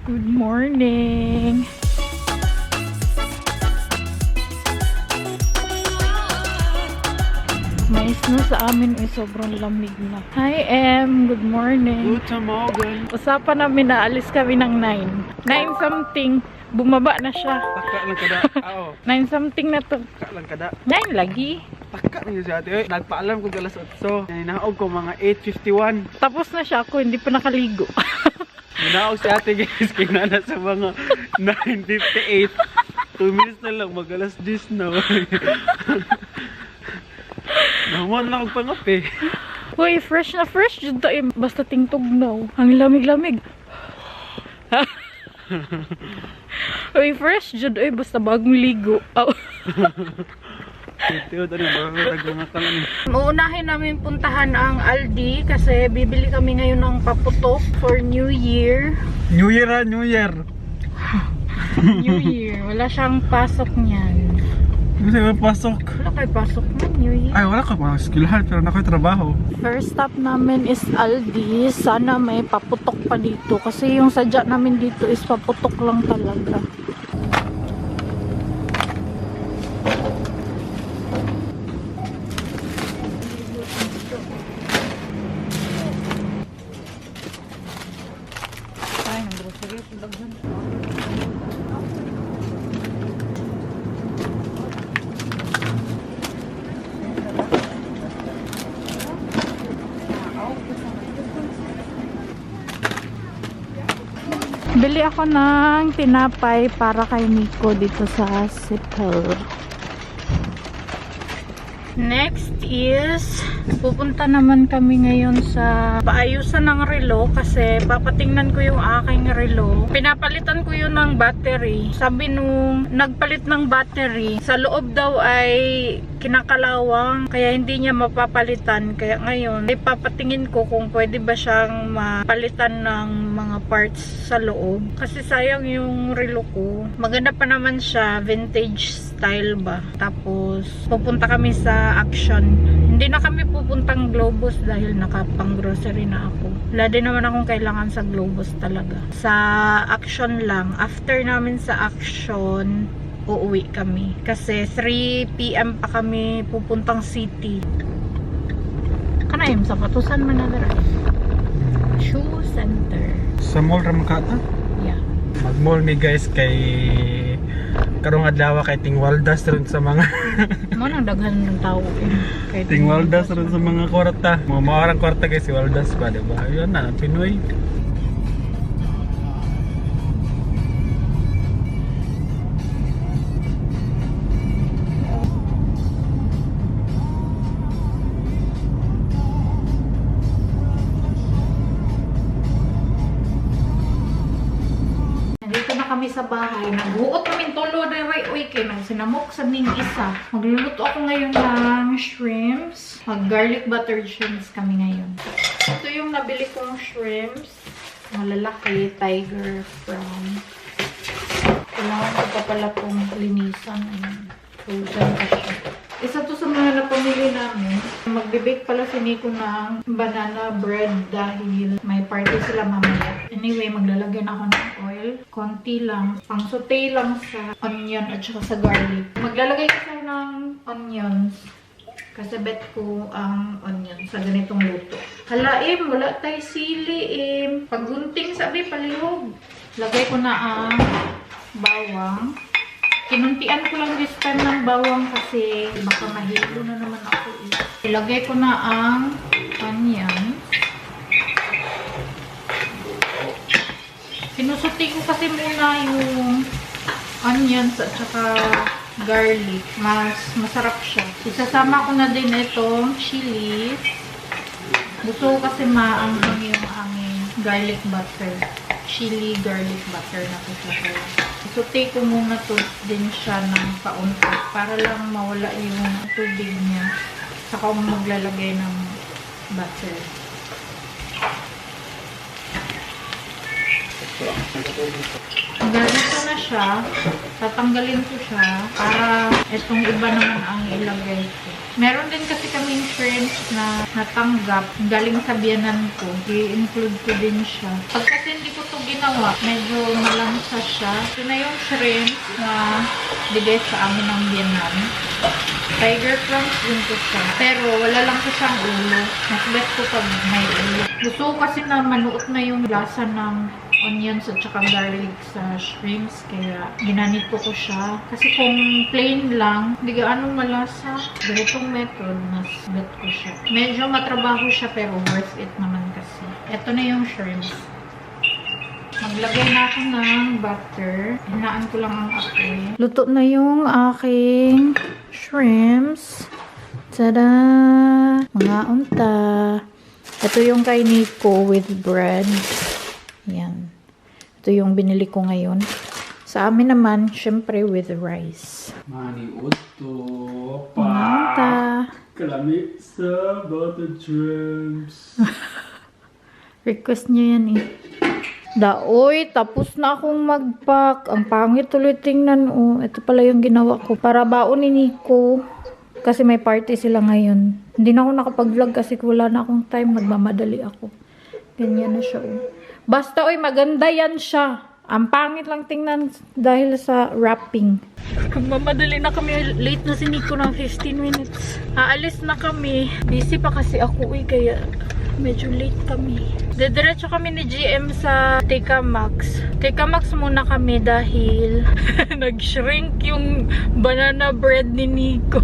Good morning! May snow sa amin ay sobrang lamig na. Hi Em! Good morning! Good morning. Usapan namin na alis kami ng 9. 9 something. Bumaba na siya. Taka lang kada. 9 something na to. Taka lang kada. 9 lagi. Taka lang siya ate. Nagpaalam ko alas 8. Ninaog ko mga 8:51. Tapos na siya ako, hindi pa nakaligo. Ninaog si ate guys. Kinana sa mga 9:58. 2 minutes na lang mag alas 10 na. Naman lang ako pangape. Uy, fresh na fresh. Jud ta, basta tingtugnaw. Ang lamig-lamig. Uy, fresh jud, basta bagong ligo. Ito, tadi bago mga kalan. Uunahin namin puntahan ang Aldi kasi bibili kami ngayon ng paputok for New Year. New Year ha, New Year. New Year. Wala siyang pasok niyan. Kasi may pasok. Wala kayo pasok na New Year. Ay, wala ka pa skillhan pero nakoy trabaho. First stop namin is Aldi. Sana may paputok pa dito kasi yung sadya namin dito is paputok lang talaga. Ay, ng grocery. Bili ako ng tinapay para kay Nico dito sa Sipel. Next is pupunta naman kami ngayon sa paayusan ng relo kasi papatingnan ko yung aking relo. Pinapalitan ko yun ng battery. Sabi nung nagpalit ng battery, sa loob daw ay kinakalawang kaya hindi niya mapapalitan. Kaya ngayon ay papatingin ko kung pwede ba siyang mapalitan ng mga parts sa loob. Kasi sayang yung relo ko. Maganda pa naman siya, vintage style ba. Tapos pupunta kami sa Action. Hindi na kami pupuntang Globus dahil nakapang grocery na ako. Wala din naman akong kailangan sa Globus talaga. Sa Action lang. After namin sa Action, uuwi kami. Kasi 3 PM pa kami pupuntang city. Kanayim sa Patusan Manila. Shoe Center. Sa mall ra makata? Yeah. Mag-mall mi guys kay karong adlaw kay tingwaldas ron sa mga Mo nang daghan ng tao kay tingwaldas ron sa mga kwarta. Mga maarang kwarta kay si Waldas pa, diba? Ayun na, Pinoy. Kami sa bahay. Nagbuot namin tulo na kay nang sinamok sa ning isa. Magluluto ako ngayon ng shrimps. Mag-garlic buttered shrimps kami ngayon. Ito yung nabili kong shrimps. Malalaki, tiger prawn. Kailangan ko pa pala pong linisan. Frozen pa siya. Isa to sa mga napamili namin. Magbe-bake pala si Nico ng banana bread dahil may party sila mamaya. Anyway, maglalagay na ako ng oil. Konti lang. Pang saute lang sa onion at saka sa garlic. Maglalagay ko ng onions. Kasi bet ko ang onion sa ganitong luto. Hala, wala tayo sili, Pagunting sabi, palihog. Lagay ko na ang bawang. Kinuntian ko lang this time ng bawang kasi baka mahilo na naman ako. Ilagay ko na ang onion. Sinusuti ko kasi muna yung onions at saka garlic. Mas masarap siya. Isasama ko na din itong chili. Gusto ko kasi maanghang yung aming garlic butter. Chili garlic butter na ko siya. Sauté ko muna to din siya ng paunti para lang mawala yung tubig niya. Saka ako maglalagay ng butter. Ganito na siya. Tatanggalin ko siya para itong iba naman ang ilagay ko. Meron din kasi kaming shrimps na natanggap galing sa biyanan ko. I-include ko din siya. Pag kasi hindi ko to ginawa, medyo malansa siya. Ito na yung shrimps na bigay sa amin ng biyanan. Tiger prawns din ko siya. Pero wala lang ko siyang ulo. Mas bet ko pag may ulo. Gusto ko kasi na manuot na yung lasa ng onions at saka garlic sa shrimps. Kaya ginanit ko siya. Kasi kung plain lang, hindi gaano malasa. Ganitong method, mas bet ko siya. Medyo matrabaho siya pero worth it naman kasi. Ito na yung shrimps. Maglagay na ako ng butter. Hinaan ko lang ang apoy. Luto na yung aking shrimps. Tada! Mga unta. Ito yung kay Nico with bread. Yan. Ito yung binili ko ngayon. Sa amin naman, syempre with rice. Mani uto. Mga unta. Kalami sa butter shrimps. Request niya yan eh. Daoy, tapos na akong mag-pack. Ang pangit tuloy tingnan. Oh, ito pala yung ginawa ko. Para baon ni Nico. Kasi may party sila ngayon. Hindi na ako nakapag-vlog kasi wala na akong time. Magmamadali ako. Ganyan na siya. Oh. Basta, oy, maganda yan siya. Ang pangit lang tingnan dahil sa wrapping. Magmamadali na kami. Late na si Nico ng 15 minutes. Aalis na kami. Busy pa kasi ako, eh, kaya medyo late kami. Diretso kami ni GM sa TK Maxx. TK Maxx muna kami dahil nag-shrink yung banana bread ni Nico.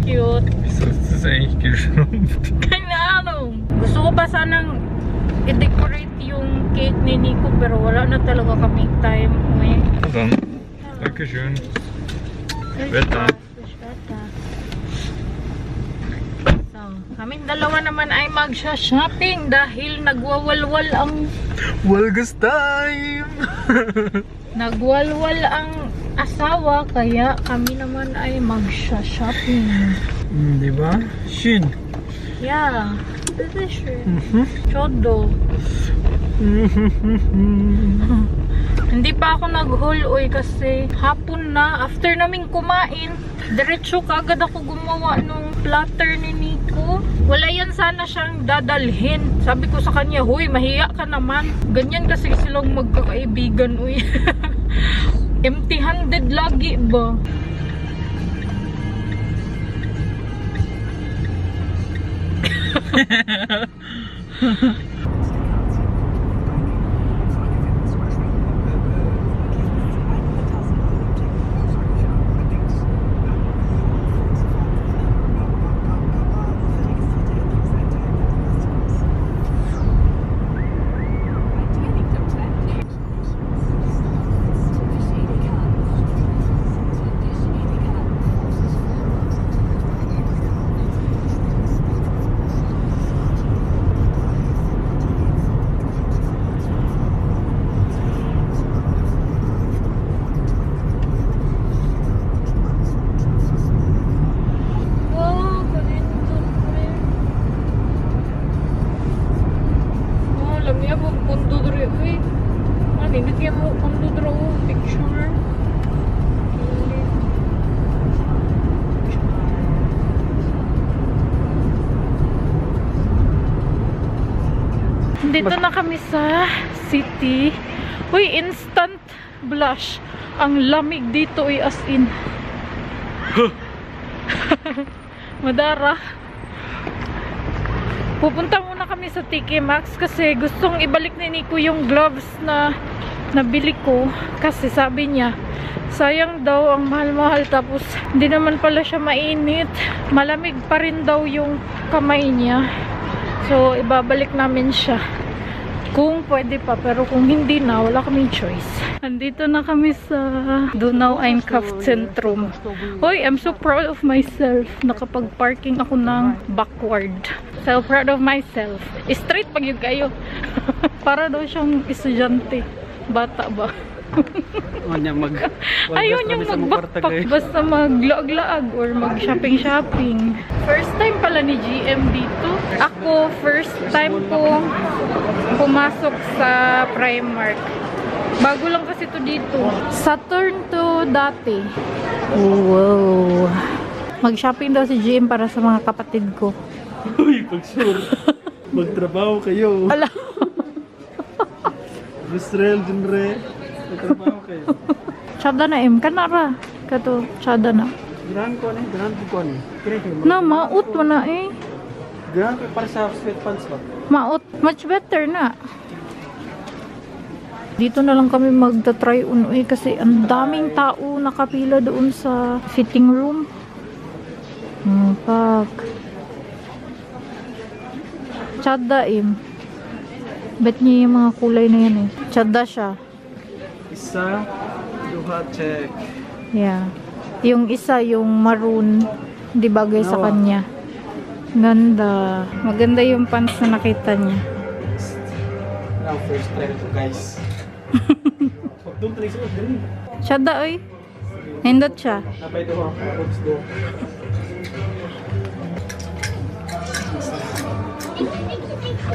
Cute. Das ist eigentlich geschrumpft. Keine Ahnung. Gusto ko pa sanang i-decorate yung cake ni Nico pero wala na talaga kaming time. Dann, Dankeschön. Wetter. So, kaming dalawa naman ay magsha-shopping dahil nagwawalwal ang Walgus time! nagwalwal ang asawa kaya kami naman ay magsha-shopping. Di ba? Schön. Yeah, this is true. Chodo. Hindi pa ako nag-haul oy kasi hapon na. After naming kumain, diretso kagad ako gumawa nung platter ni Nico. Wala yan sana siyang dadalhin. Sabi ko sa kanya, huy, mahiya ka naman. Ganyan kasi silang magkakaibigan uy. Empty-handed lagi ba? Dito na kami sa city. Uy, instant blush. Ang lamig dito ay as in. Madara. Pupunta muna kami sa TK Maxx kasi gustong ibalik ni Nico yung gloves na nabili ko. Kasi sabi niya, sayang daw ang mahal-mahal tapos hindi naman pala siya mainit. Malamig pa rin daw yung kamay niya. So, ibabalik namin siya. Kung pwede pa, pero kung hindi na, wala kaming choice. Andito na kami sa Donau Einkaufszentrum. Hoy, I'm so proud of myself. Nakapag-parking ako ng backward. So proud of myself. Straight pag yung kayo. Para daw siyang estudyante. Bata ba? Ayaw niyang mag-backpack. Basta mag-laag-laag or mag-shopping-shopping. First time pala ni GM dito. Ako, first time ko pumasok sa Primark. Bago lang kasi to dito. Saturn to dati. Wow. Mag-shopping daw si GM para sa mga kapatid ko. Uy, pag sure. Magtrabaho kayo. Ala. Israel, Junre. Magtrabaho kayo. Tsada na kanara. Kato, tsada na. Ganahan ko ni, ganahan ko ni. Na, maut mo na eh. Ganahan ko para sa sweatpants ba? Maut. Much better na. Dito na lang kami magta-try on kasi ang daming tao nakapila doon sa fitting room. Fuck. Tsada Bet niya yung mga kulay na yan eh. Tsada siya. Isa, duha, check. Yeah. Yung isa, yung maroon, di bagay sa Nawa. kanya. Ganda. Maganda yung pants na nakita niya. Now, first try to guys. Huwag doon tayo sa dali. Tsada oy. Hindot siya. Napay doon ako. Oops, doon.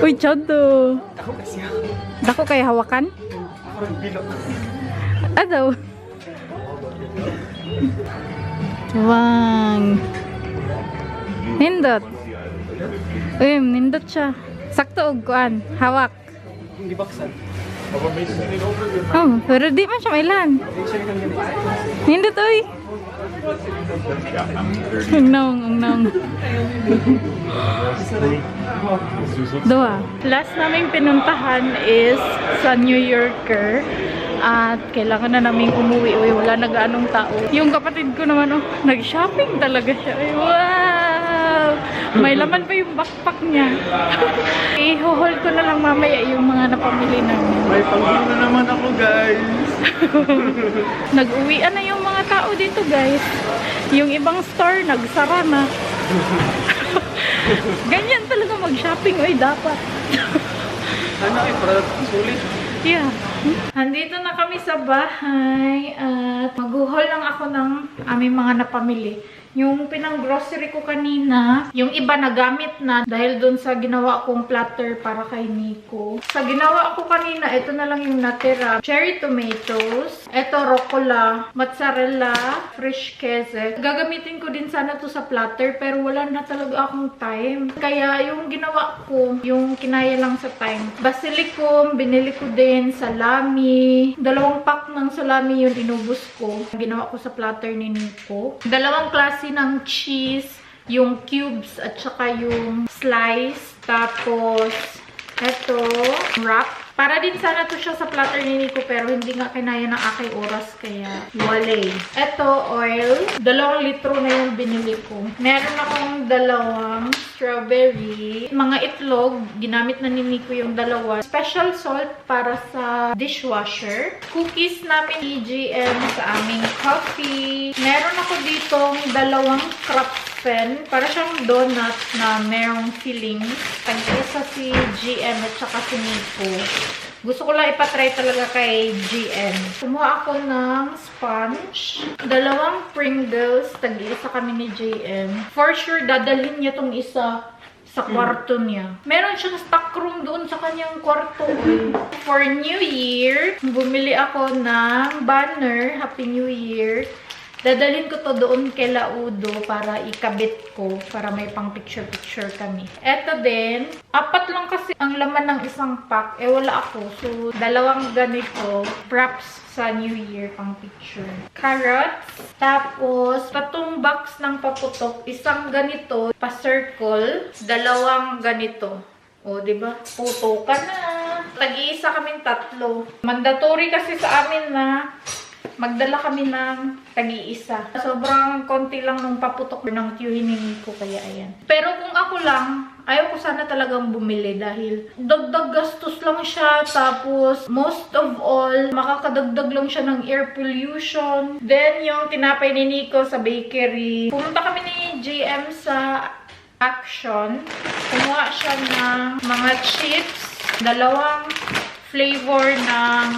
Uy, tsada. Ako kasi Dako kay hawakan? parang bilok. Adaw. Wang. Nindot. Uy, nindot siya. Sakto og kuan. Hawak. Hindi baksan. Oh, pero di man siya mailan. Nindot uy. Ang naong. Dua. Last naming pinuntahan is sa New Yorker. At kailangan na namin umuwi. Uy, wala na gaanong tao. Yung kapatid ko naman, nag-shopping talaga siya. Uy, wow! May laman pa yung backpack niya. I-haul ko na lang mamaya yung mga napamili namin. May panggulo na naman ako, guys. Nag-uwian na yung mga tao dito, guys. Yung ibang store, nagsara na. Ganyan talaga mag-shopping. Uy, dapat. Ano para sulit? Yeah. Andito na kami sa bahay at maghuhol lang ako ng aming mga napamili. Yung pinang-grocery ko kanina, yung iba nagamit na dahil dun sa ginawa kong platter para kay Nico. Sa ginawa ko kanina, ito na lang yung natira. Cherry tomatoes, ito rucola, mozzarella, fresh queso. Gagamitin ko din sana to sa platter pero wala na talaga akong time. Kaya yung ginawa ko, yung kinaya lang sa time. Basilicum, binili ko din, salami. 2 pack ng salami yung inubos ko. Ginawa ko sa platter ni Nico. 2 klase ng cheese, yung cubes at saka yung slice. Tapos, eto, wrap. Para din sana to siya sa platter ni Nico pero hindi nga kinaya ng aking oras kaya wale. Eto, oil. 2 litro na yung binili ko. Meron akong 2 strawberry. Mga itlog. Ginamit na ni Nico yung 2. Special salt para sa dishwasher. Cookies namin ni GM sa aming coffee. Meron ako ditong 2 crafts pen. Para siyang donut na merong filling. Tag-isa si GM at saka si Nico. Gusto ko lang ipatry talaga kay GM. Kumuha ako ng sponge. 2 Pringles. Tag-isa kami ni GM. For sure, dadalhin niya tong isa sa kwarto niya. Meron siyang stock room doon sa kanyang kwarto. For New Year, bumili ako ng banner. Happy New Year. Dadalhin ko to doon kay Laudo para ikabit ko, para may pang picture-picture kami. Eto din, 4 lang kasi ang laman ng isang pack. Wala ako. So, 2 ganito, props sa New Year pang picture. Carrots. Tapos, patong box ng paputok. Isang ganito, pa-circle. 2 ganito. O, diba? Puto ka na. Tag-iisa kaming 3. Mandatory kasi sa amin na magdala kami ng tag-iisa. Sobrang konti lang nung paputok ng tiyuhin ni Nico, kaya ayan. Pero kung ako lang, ayaw ko sana talagang bumili dahil dagdag gastos lang siya. Tapos, most of all, makakadagdag lang siya ng air pollution. Then, yung tinapay ni Nico sa bakery. Pumunta kami ni GM sa Action. Kumuha siya ng mga chips. 2 flavor ng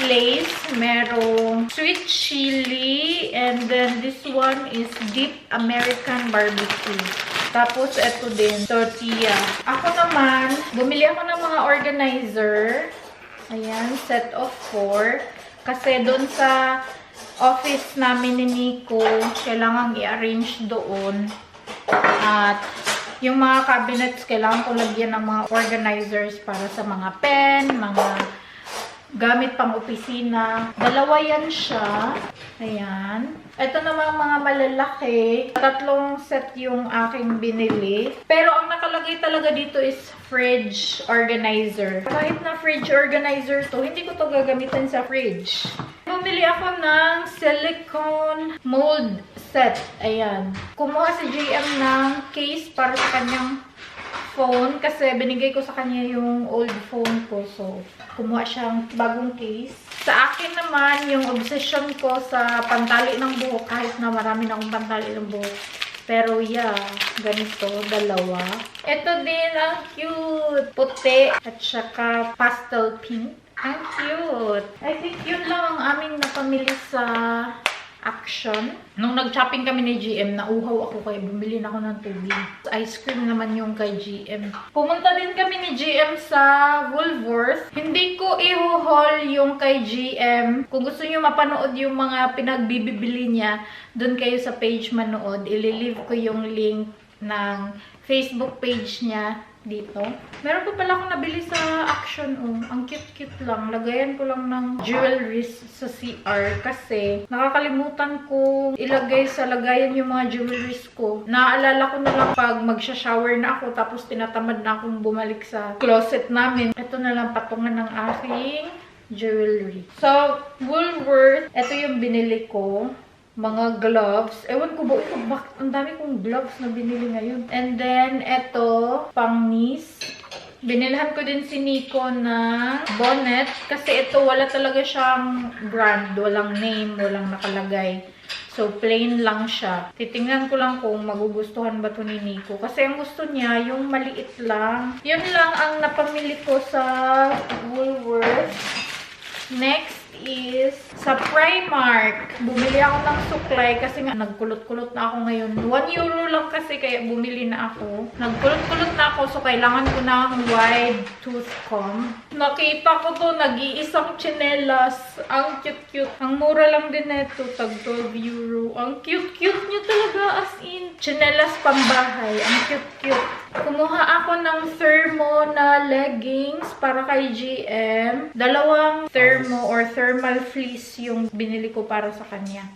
Lay's. Merong sweet chili. And then, this one is deep American barbecue. Tapos, eto din, tortilla. Ako naman, bumili ako ng mga organizer. Ayan, set of 4. Kasi doon sa office namin ni Nico. Kailangan i-arrange doon. At yung mga cabinets, kailangan ko lagyan ng mga organizers para sa mga pen, mga gamit pang opisina. Dalawa yan siya. Ayan. Ito naman mga malalaki. 3 set yung aking binili. Pero ang nakalagay talaga dito is fridge organizer. Kahit na fridge organizer to, hindi ko to gagamitin sa fridge. Bumili ako ng silicone mold set. Ayan. Kumuha si JM ng case para sa kanyang phone kasi binigay ko sa kanya yung old phone ko. So, kumuha siyang bagong case. Sa akin naman, yung obsession ko sa pantali ng buhok, kahit na marami na akong pantali ng buhok. Pero yeah, ganito, 2. Ito din, ang cute. Puti at saka pastel pink. Ang cute. I think yun lang ang aming napamili sa Action. Nung nag-shopping kami ni GM, nauhaw ako kaya bumili na ako ng tubig. Ice cream naman yung kay GM. Pumunta din kami ni GM sa Woolworth. Hindi ko i-haul yung kay GM. Kung gusto niyo mapanood yung mga pinagbibili niya, doon kayo sa page manood. I-leave ko yung link ng Facebook page niya dito. Meron pa pala akong nabili sa Action. Oh. Ang cute-cute lang. Lagayan ko lang ng jewelries sa CR kasi nakakalimutan ko ilagay sa lagayan yung mga jewelries ko. Naaalala ko na lang pag magsha-shower na ako tapos tinatamad na akong bumalik sa closet namin. Ito na lang patungan ng aking jewelry. So, Woolworth. Ito yung binili ko. Mga gloves. Ewan ko ba, bakit ang dami kong gloves na binili ngayon. And then, eto, pang niece. Binilhan ko din si Nico ng bonnet. Kasi ito, wala talaga siyang brand. Walang name, walang nakalagay. So, plain lang siya. Titingnan ko lang kung magugustuhan ba to ni Nico. Kasi ang gusto niya, yung maliit lang. Yun lang ang napamili ko sa Woolworth. Next is sa Primark. Bumili ako ng suklay kasi nga nagkulot-kulot na ako ngayon. 1 euro lang kasi kaya bumili na ako. Nagkulot-kulot na ako so kailangan ko ng wide tooth comb. Nakita ko to, nag-iisang tsinelas. Ang cute-cute. Ang mura lang din nito, tag 12 euro. Ang cute-cute niya talaga, as in. Tsinelas pambahay. Ang cute-cute. Kumuha ako ng thermo na leggings para kay GM. 2 thermo or thermal fleece yung binili ko para sa kanya.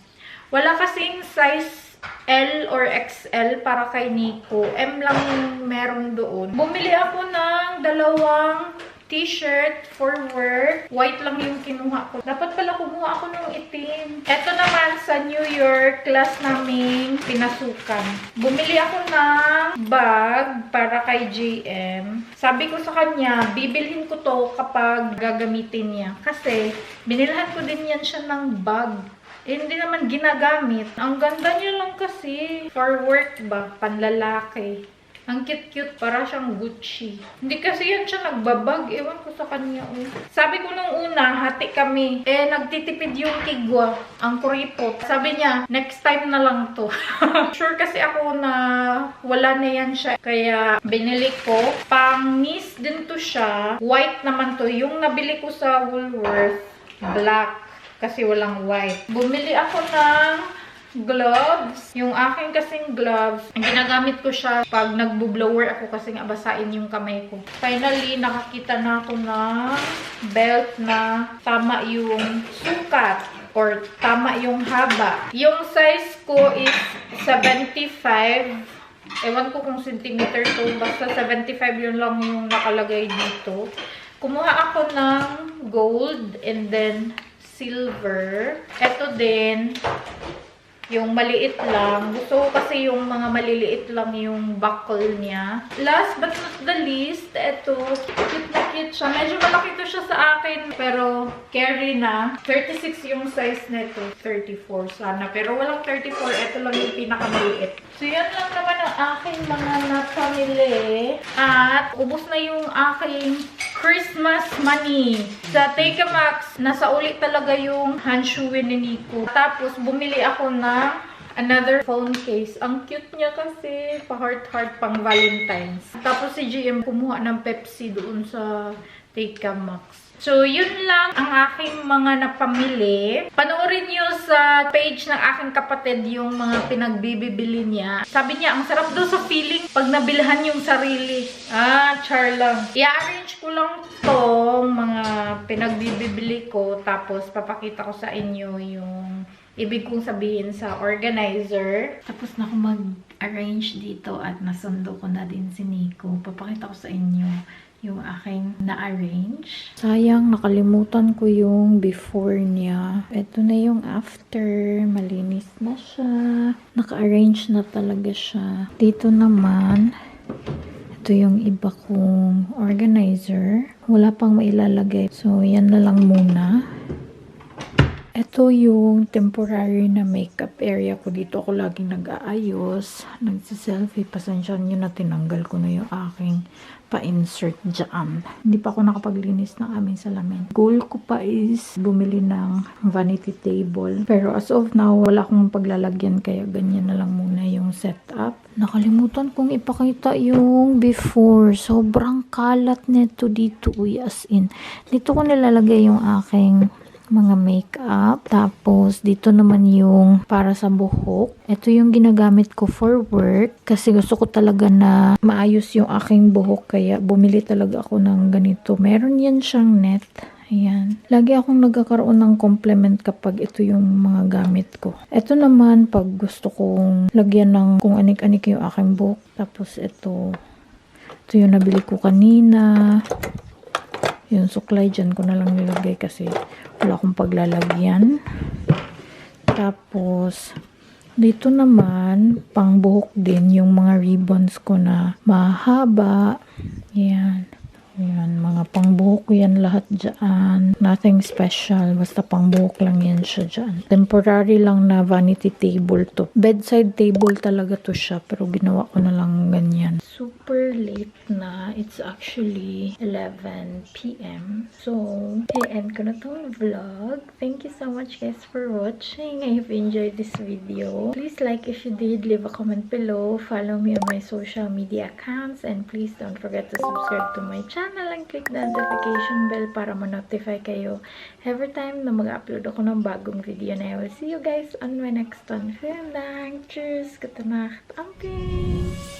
Wala kasing size L or XL para kay Nico. M lang yung meron doon. Bumili ako ng 2 t-shirt for work. White lang yung kinuha ko. Dapat pala kumuha ako ng itim. Ito naman sa New York, class naming pinasukan. Bumili ako ng bag para kay GM. Sabi ko sa kanya, bibilhin ko to kapag gagamitin niya. Kasi, binilhan ko din yan siya ng bag. Hindi naman ginagamit. Ang ganda niya lang kasi. For work ba? Panlalaki. Ang cute-cute, para siyang Gucci. Hindi kasi yan siya nagbabag. Ewan ko sa kanya. Sabi ko nung una, hati kami. Nagtitipid yung kigwa. Ang kuripot. Sabi niya, next time na lang to. Sure kasi ako na wala na yan siya. Kaya binili ko. Pang niece din to siya. White naman to. Yung nabili ko sa Woolworth, black. Kasi walang white. Bumili ako ng gloves. Yung aking kasing gloves, ginagamit ko siya pag nagbo-blower ako kasi nga basain yung kamay ko. Finally, nakakita na ako ng belt na tama yung sukat or tama yung haba. Yung size ko is 75. Ewan ko kung centimeter to. Basta 75 yun lang yung nakalagay dito. Kumuha ako ng gold and then silver. Ito din, yung maliit lang. Gusto ko kasi yung mga maliliit lang yung buckle niya. Last but not the least, ito. Cute na cute siya. Medyo malaki to siya sa akin. Pero carry na. 36 yung size nito. 34 sana. Pero walang 34. Ito lang yung pinakamaliit. So, yan lang naman ang aking mga napamili. At ubos na yung aking Christmas money. Sa Take a Max, nasa ulit talaga yung handshoe ni Nico. Tapos, bumili ako na another phone case. Ang cute niya kasi, pa-heart-heart pang Valentine's. Tapos si GM kumuha ng Pepsi doon sa Teka Max. So, yun lang ang aking mga napamili. Panoorin nyo sa page ng aking kapatid yung mga pinagbibili niya. Sabi niya, ang sarap daw sa feeling pag nabilhan yung sarili. Char lang. I-arrange ko lang tong mga pinagbibili ko. Tapos, papakita ko sa inyo yung ibig kong sabihin sa organizer. Tapos na ako mag-arrange dito at nasundo ko na din si Nico. Papakita ko sa inyo yung aking na-arrange. Sayang, nakalimutan ko yung before niya. Ito na yung after. Malinis na siya. Naka-arrange na talaga siya. Dito naman, ito yung iba kong organizer. Wala pang mailalagay. So, yan na lang muna. Ito yung temporary na makeup area ko. Dito ako laging nag-aayos. Nagsiselfie. Pasensya nyo na tinanggal ko na yung aking pa-insert dyan. Hindi pa ako nakapaglinis ng aming salamin. Goal ko pa is bumili ng vanity table. Pero as of now, wala akong paglalagyan. Kaya ganyan na lang muna yung setup. Nakalimutan kong ipakita yung before. Sobrang kalat nito dito. As in. Dito ko nilalagay yung aking mga makeup. Tapos, dito naman yung para sa buhok. Ito yung ginagamit ko for work. Kasi gusto ko talaga na maayos yung aking buhok. Kaya, bumili talaga ako ng ganito. Meron yan siyang net. Ayan. Lagi akong nagkakaroon ng compliment kapag ito yung mga gamit ko. Ito naman, pag gusto kong lagyan ng kung anik-anik yung aking buhok. Tapos, ito yung nabili ko kanina. Yung suklay dyan ko na lang nilagay kasi wala akong paglalagyan. Tapos, dito naman, pang buhok din yung mga ribbons ko na mahaba. Yan. Yan, mga pangbuhok ko yan lahat dyan. Nothing special. Basta pangbuhok lang yan siya dyan. Temporary lang na vanity table to. Bedside table talaga to siya. Pero ginawa ko na lang ganyan. Super late na. It's actually 11 p.m. So, i-end ko na tong vlog. Thank you so much guys for watching. I hope you enjoyed this video. Please like if you did. Leave a comment below. Follow me on my social media accounts. And please don't forget to subscribe to my channel and click the notification bell para ma-notify kayo every time na mag-upload ako ng bagong video. And I will see you guys on my next one. Vielen Dank. Tschüss. Gute Nacht. Amping.